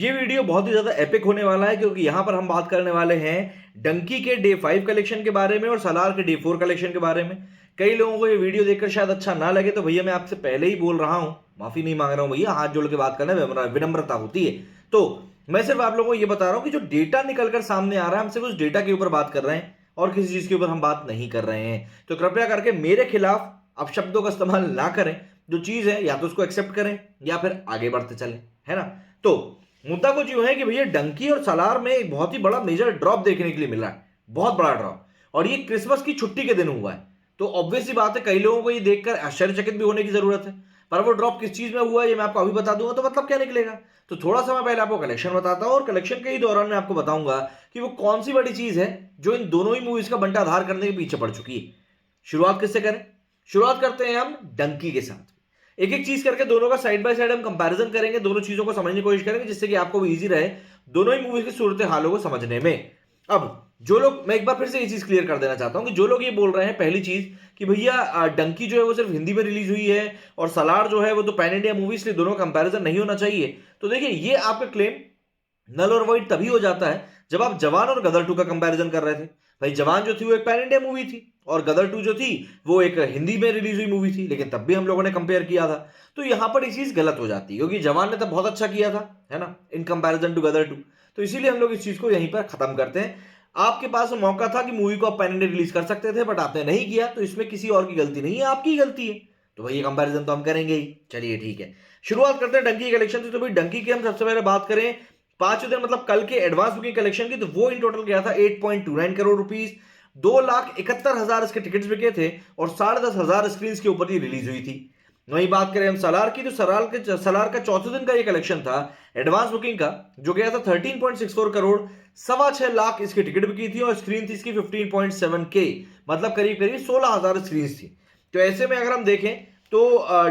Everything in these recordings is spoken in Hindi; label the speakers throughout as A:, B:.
A: ये वीडियो बहुत ही ज्यादा एपिक होने वाला है क्योंकि यहां पर हम बात करने वाले हैं डंकी के डे 5 कलेक्शन के बारे में और सलार के डे 4 कलेक्शन के बारे में। कई लोगों को ये वीडियो देखकर शायद अच्छा ना लगे, तो भैया मैं आपसे पहले ही बोल रहा हूं, माफी नहीं मांग रहा हूं भैया, हाथ जोड़ के बात करना विनम्रता होती है। तो मैं सिर्फ आप लोगों को ये बता रहा हूं कि जो डेटा निकलकर सामने आ रहा है, हम सिर्फ उस डेटा के ऊपर बात कर रहे हैं और किसी चीज के ऊपर हम बात नहीं कर रहे हैं। तो कृपया करके मेरे खिलाफ आप शब्दों का इस्तेमाल ना करें। जो चीज है या तो उसको एक्सेप्ट करें या फिर आगे बढ़ते चलें, है ना। तो मुद्दा कुछ यूं है कि भैया डंकी और सलार में एक बहुत ही बड़ा मेजर ड्रॉप देखने के लिए मिल रहा है, बहुत बड़ा ड्रॉप, और ये क्रिसमस की छुट्टी के दिन हुआ है। तो ऑब्वियस सी बात है, कई लोगों को ये देखकर आश्चर्यचकित भी होने की जरूरत है। पर वो ड्रॉप किस चीज में हुआ है ये मैं आपको अभी बता दूंगा, तो मतलब क्या निकलेगा। तो थोड़ा समय पहले आपको कलेक्शन बताता हूं और कलेक्शन के ही दौरान मैं आपको बताऊंगा कि वो कौन सी बड़ी चीज है जो इन दोनों ही मूवीज का बंटा आधार करने के पीछे पड़ चुकी है। शुरुआत किससे करें? शुरुआत करते हैं हम डंकी के साथ। एक एक चीज करके दोनों का साइड बाय साइड हम कंपैरिजन करेंगे, दोनों चीजों को समझने की कोशिश करेंगे, जिससे कि आपको भी इजी रहे दोनों ही मूवीज की सूरत हालों को समझने में। अब जो लोग, मैं एक बार फिर से ये चीज क्लियर कर देना चाहता हूं कि जो लोग ये बोल रहे हैं, पहली चीज कि भैया डंकी जो है वो सिर्फ हिंदी में रिलीज हुई है और सलार जो है वो तो पैन इंडिया मूवी, इसलिए दोनों कंपैरिजन नहीं होना चाहिए। तो देखिए, ये आपका क्लेम नल और वाइट तभी हो जाता है जब आप जवान और गदर 2 का कंपैरिजन कर रहे थे। भाई जवान जो थी वो एक पैन इंडिया मूवी थी और गदर 2 जो थी वो एक हिंदी में रिलीज हुई मूवी थी, लेकिन तब भी हम लोगों ने कंपेयर किया था। तो यहां पर ये चीज गलत हो जाती है क्योंकि जवान ने तब बहुत अच्छा किया था, है ना, इन कंपैरिजन टू गदर 2। तो इसीलिए हम लोग इस चीज को यहीं पर खत्म करते हैं। आपके पास मौका था कि मूवी को आप पैन इंडिया रिलीज कर सकते थे, बट आपने नहीं किया, तो इसमें किसी और की गलती नहीं है, आपकी गलती है। तो भाई ये कंपैरिजन तो हम करेंगे ही। चलिए ठीक है, शुरुआत करते हैं डंकी कलेक्शन से। तो भाई डंकी की हम सबसे पहले बात करें 5वें दिन मतलब कल के एडवांस बुकिंग कलेक्शन की, तो वो इन टोटल गया था 8.29 करोड़ रुपीस। 2,71,000 इसके टिकट्स बिके थे और 10,500 स्क्रीन के ऊपर ये रिलीज हुई थी। वहीं बात करें हम सलार की, तो सलार का चौथे दिन का ये कलेक्शन था एडवांस बुकिंग का, जो गया था 13.64 करोड़। 6.25 लाख इसकी टिकट बिकी थी और स्क्रीन थी इसकी 15.7 के, मतलब करीब करीब 16,000 स्क्रीन थी। तो ऐसे में अगर हम देखें तो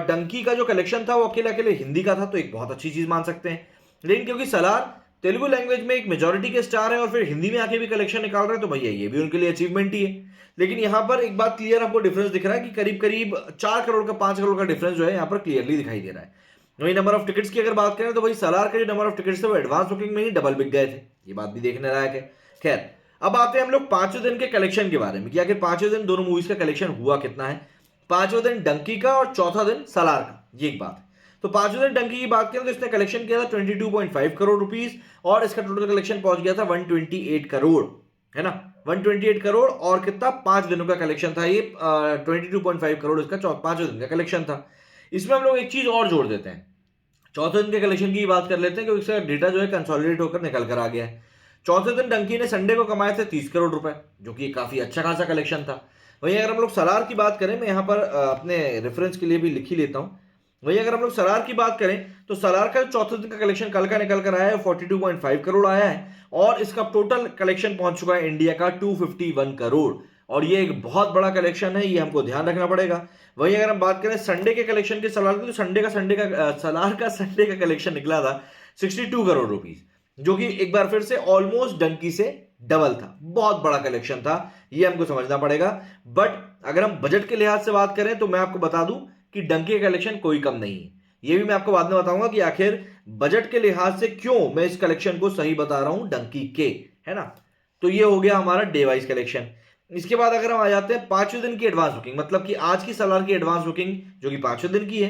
A: डंकी का जो कलेक्शन था वो अकेले अकेले हिंदी का था, तो एक बहुत अच्छी चीज मान सकते हैं। लेकिन क्योंकि सलार तेलुगु लैंग्वेज में एक मेजोरिटी के स्टार है और फिर हिंदी में आके भी कलेक्शन निकाल रहे हैं, तो भैया ये भी उनके लिए अचीवमेंट ही है। लेकिन यहां पर एक बात क्लियर आपको डिफरेंस दिख रहा है कि करीब करीब 4 करोड़ का 5 करोड़ का डिफरेंस जो है यहां पर क्लियरली दिखाई दे रहा है। वही नंबर ऑफ टिकट्स की अगर बात करें तो भाई सलार के जो नंबर ऑफ टिकट्स थे वो एडवांस बुकिंग में ही डबल बिक गए थे, ये बात भी देखने लायक है। खैर, अब आते हैं हम लोग 5वें दिन के कलेक्शन के बारे में कि आखिर 5वें दिन दोनों मूवीज का कलेक्शन हुआ कितना है। 5वें दिन डंकी का और चौथा दिन सलार का, ये एक बात है। तो 5वें दिन डंकी की बात करें तो इसने कलेक्शन किया था 22.5 करोड़ रुपीस और इसका टोटल कलेक्शन पहुंच गया था 128 करोड़, है ना, 128 करोड़। और कितना 5 दिनों का कलेक्शन था ये, 22.5 करोड़ इसका 5वें दिन का कलेक्शन था। इसमें हम लोग एक चीज और जोड़ देते हैं, चौथे दिन के कलेक्शन की बात कर लेते हैं क्योंकि इसका डेटा जो है कंसोलिडेट होकर निकल कर आ गया है। चौथे दिन डंकी ने संडे को कमाए थे 30 करोड़ रुपए, जो कि काफी अच्छा खासा कलेक्शन था। वहीं अगर हम लोग सलार की बात करें, मैं यहां पर अपने रेफरेंस के लिए भी लिख ही लेता हूं। वहीं अगर हम लोग सलार की बात करें तो सलार का चौथे दिन का कलेक्शन कल का निकल कर आया है 42.5 करोड़ आया है और इसका टोटल कलेक्शन पहुंच चुका है इंडिया का 251 करोड़। और ये एक बहुत बड़ा कलेक्शन है, ये हमको ध्यान रखना पड़ेगा। वहीं अगर हम बात करें संडे के कलेक्शन के सलार की, तो सलार का संडे का कलेक्शन निकला था 62 करोड़ रुपीस, जो कि एक बार फिर से ऑलमोस्ट डंकी से डबल था। बहुत बड़ा कलेक्शन था, ये हमको समझना पड़ेगा। बट अगर हम बजट के लिहाज से बात करें तो मैं आपको बता दूं कि डंकी का कलेक्शन कोई कम नहीं है। ये भी मैं आपको बाद में बताऊंगा कि आखिर बजट के लिहाज से क्यों मैं इस कलेक्शन को सही बता रहा हूं डंकी के, है ना। तो ये हो गया हमारा डे वाइज कलेक्शन। इसके बाद अगर हम आ जाते हैं 5वें दिन की एडवांस बुकिंग, मतलब कि आज की सलार की एडवांस बुकिंग जो कि 5वें दिन की है,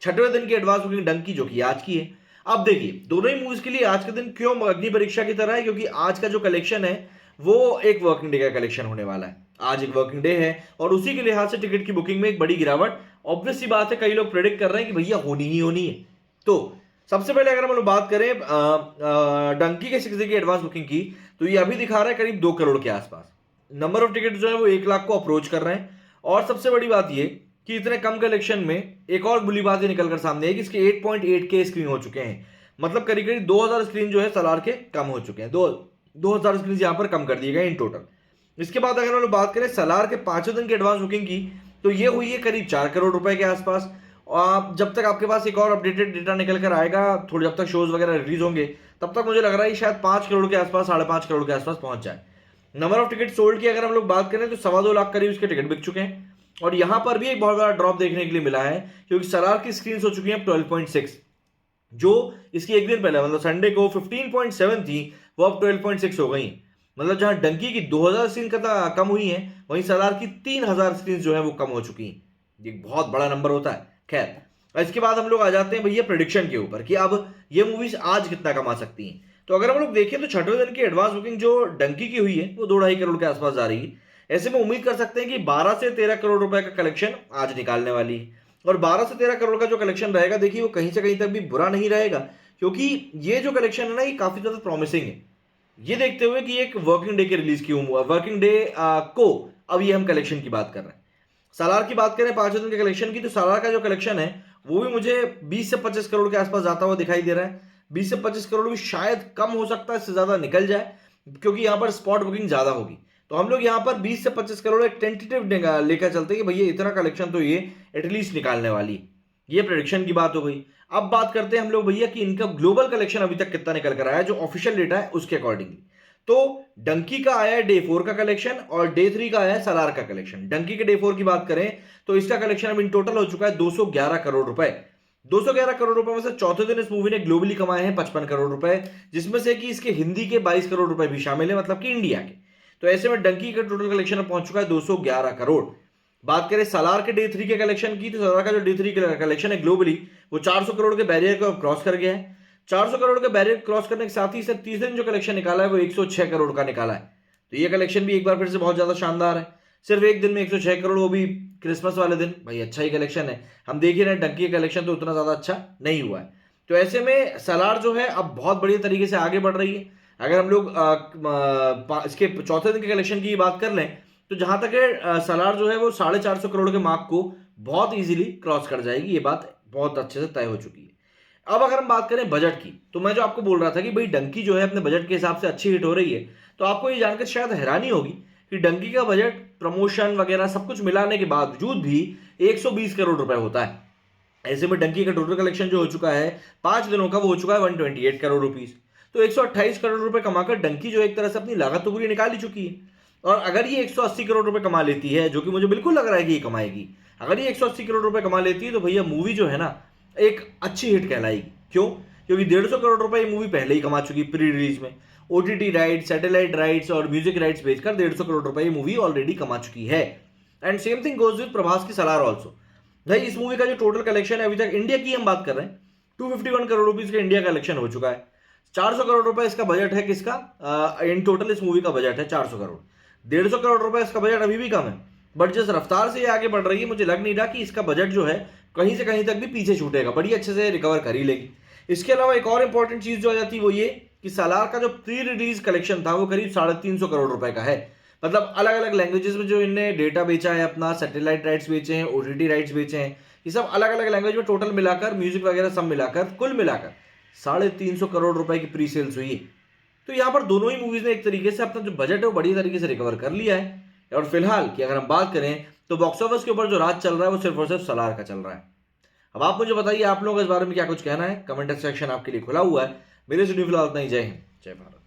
A: 6वें दिन की एडवांस बुकिंग डंकी जो कि आज की है। अब देखिए, दोनों ही मूवीज के लिए आज के दिन क्यों अग्नि परीक्षा की तरह है, क्योंकि आज का जो कलेक्शन है वो एक वर्किंग डे का कलेक्शन होने वाला है। आज एक वर्किंग डे है और उसी के लिहाज से टिकट की बुकिंग में एक बड़ी गिरावट ऑब्वियस सी बात है, कई लोग प्रेडिक्ट कर रहे हैं कि भैया होनी ही होनी है। तो सबसे पहले अगर हम लोग बात करें डंकी के 6 डे की एडवांस बुकिंग की, तो ये अभी दिखा रहा है करीब 2 करोड़ के आसपास। नंबर ऑफ टिकट जो है वो 1 लाख को अप्रोच कर रहे हैं। और सबसे बड़ी बात ये कि इतने कम कलेक्शन में एक और बुरी बात ये निकल कर सामने है कि इसके 8.8 के स्क्रीन हो चुके हैं, मतलब करीब करीब 2000 स्क्रीन जो है सलार के कम हो चुके हैं। 2000 स्क्रीन यहां पर कम कर दिए गए इन टोटल। इसके बाद अगर हम लोग बात करें सलार के 5वें दिन की एडवांस बुकिंग की, तो ये हुई है करीब 4 करोड़ रुपए के आसपास। और जब तक आपके पास एक और अपडेटेड डेटा निकल कर आएगा, थोड़ी जब तक शोज वगैरह रिलीज होंगे, तब तक मुझे लग रहा है शायद 5 करोड़ के आसपास, 5.5 करोड़ के आसपास पहुंच जाए। नंबर ऑफ टिकट सोल्ड की अगर हम लोग बात करें तो 2.25 लाख करीब इसके टिकट बिक चुके हैं। और यहां पर भी एक बहुत बड़ा ड्रॉप देखने के लिए मिला है क्योंकि सलार की स्क्रीन हो चुकी है 12.6 जो इसकी एक दिन पहले मतलब संडे को 15.7 थी, वो अब 12.6 हो गई। मतलब जहां डंकी की 2000 स्क्रीन कम हुई है, वहीं सलार की 3000 स्क्रीन जो है वो कम हो चुकी हैं। ये बहुत बड़ा नंबर होता है। खैर, इसके बाद हम लोग आ जाते हैं भैया प्रेडिक्शन के ऊपर कि अब ये मूवीज आज कितना कमा सकती हैं। तो अगर हम लोग देखें तो छठवें दिन की एडवांस बुकिंग जो डंकी की हुई है वो 2-2.5 करोड़ के आसपास जा रही है। ऐसे में उम्मीद कर सकते हैं कि 12 से 13 करोड़ रुपए का कलेक्शन आज निकालने वाली है। और 12 से 13 करोड़ का जो कलेक्शन रहेगा, देखिए वो कहीं से कहीं तक भी बुरा नहीं रहेगा, क्योंकि ये जो कलेक्शन है ना, ये काफी ज्यादा प्रॉमिसिंग है। ये देखते हुए कि एक वर्किंग डे के रिलीज की हुआ वर्किंग डे को अब ये हम कलेक्शन की बात कर रहे हैं। सालार की बात करें 5 दिन के कलेक्शन की, तो सालार का जो कलेक्शन है वो भी मुझे 20 से 25 करोड़ के आसपास जाता हुआ दिखाई दे रहा है। 20 से 25 करोड़ भी शायद कम हो सकता है, इससे ज्यादा निकल जाए, क्योंकि यहां पर स्पॉट बुकिंग ज्यादा होगी। तो हम लोग यहां पर 20 से 25 करोड़ एक टेंटेटिव लेकर चलते हैं कि भैया इतना कलेक्शन तो ये एटलीस्ट निकालने वाली है। ये प्रेडिक्शन की बात हो गई। अब बात करते हैं हम लोग भैया कि इनका ग्लोबल कलेक्शन अभी तक कितना निकल कर आया है, जो ऑफिशियल डेटा है उसके अकॉर्डिंगली। तो डंकी का आया है डे 4 का कलेक्शन और डे 3 का आया है सलार का कलेक्शन। डंकी के डे 4 की बात करें तो इसका कलेक्शन अब इन टोटल हो चुका है 211 करोड़ रुपए। 211 करोड़ रुपए में से चौथे दिन इस मूवी ने ग्लोबली कमाए हैं 55 करोड़ रुपए, जिसमें से कि इसके हिंदी के 22 करोड़ रुपए भी शामिल है, मतलब कि इंडिया के। तो ऐसे में डंकी का टोटल कलेक्शन पहुंच चुका है 211 करोड़। बात करें सलार के डे 3 के कलेक्शन की, तो सलार का जो डे 3 का कलेक्शन है ग्लोबली, वो 400 करोड़ के बैरियर को क्रॉस कर गया है। 400 करोड़ के बैरियर क्रॉस करने के साथ ही इसने तीसरे दिन जो कलेक्शन निकाला है वो 106 करोड़ का निकाला है। तो ये कलेक्शन भी एक बार फिर से बहुत ज्यादा शानदार है। सिर्फ एक दिन में 106 करोड़, वो भी क्रिसमस वाले दिन। भाई अच्छा ही कलेक्शन है। हम देख ही रहे हैं डंकी का कलेक्शन तो उतना ज्यादा अच्छा नहीं हुआ है। तो ऐसे में सलार जो है अब बहुत बढ़िया तरीके से आगे बढ़ रही है। अगर हम लोग इसके चौथे दिन के कलेक्शन की बात कर लें, तो जहां तक है सलार जो है वो 450 करोड़ के मार्क को बहुत इजीली क्रॉस कर जाएगी। ये बात बहुत अच्छे से तय हो चुकी है। अब अगर हम बात करें बजट की, तो मैं जो आपको बोल रहा था कि भाई डंकी जो है अपने बजट के हिसाब से अच्छी हिट हो रही है, तो आपको ये जानकर शायद हैरानी होगी कि डंकी का बजट प्रमोशन वगैरह सब कुछ मिलाने के बावजूद भी 120 करोड़ रुपए होता है। ऐसे में डंकी का टोटल कलेक्शन जो हो चुका है 5 दिनों का, वो हो चुका है 128 करोड़ रुपीज। तो 128 करोड़ रुपए कमाकर डंकी जो एक तरह से अपनी लागत तो पूरी निकाल ही चुकी है। और अगर ये 180 करोड़ रुपए कमा लेती है, जो कि मुझे बिल्कुल लग रहा है कि ये कमाएगी, अगर ये 180 करोड़ रुपए कमा लेती है, तो भैया मूवी जो है ना एक अच्छी हिट कहलाएगी। क्यों? क्योंकि 150 करोड़ रुपए ये मूवी पहले ही कमा चुकी प्री रिलीज में। ओटीटी राइट्स, सैटेलाइट राइट्स और म्यूजिक राइट्स बेचकर 150 करोड़ रुपए ये मूवी ऑलरेडी कमा चुकी है। And same thing goes with Prabhas की सलार ऑल्सो। भाई इस मूवी का जो टोटल कलेक्शन है अभी तक, इंडिया की हम बात कर रहे हैं, 251 करोड़ रुपीज का इंडिया कलेक्शन हो चुका है। 400 करोड़ रुपए इसका बजट है। किसका? इन टोटल इस मूवी का बजट है 400 करोड़। 150 करोड़ रुपए इसका बजट अभी भी कम है, बट जिस रफ्तार से ये आगे बढ़ रही है, मुझे लग नहीं रहा कि इसका बजट जो है कहीं से कहीं तक भी पीछे छूटेगा, बड़ी अच्छे से रिकवर कर ही लेगी। इसके अलावा एक और इंपॉर्टेंट चीज जो आ जाती है वो ये कि सालार का जो प्री रिलीज कलेक्शन था वो करीब 350 करोड़ रुपए का है। मतलब अलग अलग लैंग्वेजेस में जो इनने डेटा बेचा है अपना, सैटेलाइट राइट्स बेचे हैं, ओटीटी राइट्स बेचे हैं, ये सब अलग अलग लैंग्वेज में टोटल मिलाकर, म्यूजिक वगैरह सब मिलाकर, कुल मिलाकर 350 करोड़ रुपए की प्री सेल्स हुई। तो यहाँ पर दोनों ही मूवीज ने एक तरीके से अपना जो बजट है वो बढ़िया तरीके से रिकवर कर लिया है। और फिलहाल की अगर हम बात करें तो बॉक्स ऑफिस के ऊपर जो राज चल रहा है वो सिर्फ और सिर्फ सलार का चल रहा है। अब आप मुझे बताइए आप लोगों को इस बारे में क्या कुछ कहना है। कमेंट सेक्शन आपके लिए खुला हुआ है। मेरे से फिलहाल इतना ही। जय हिंद, जय भारत।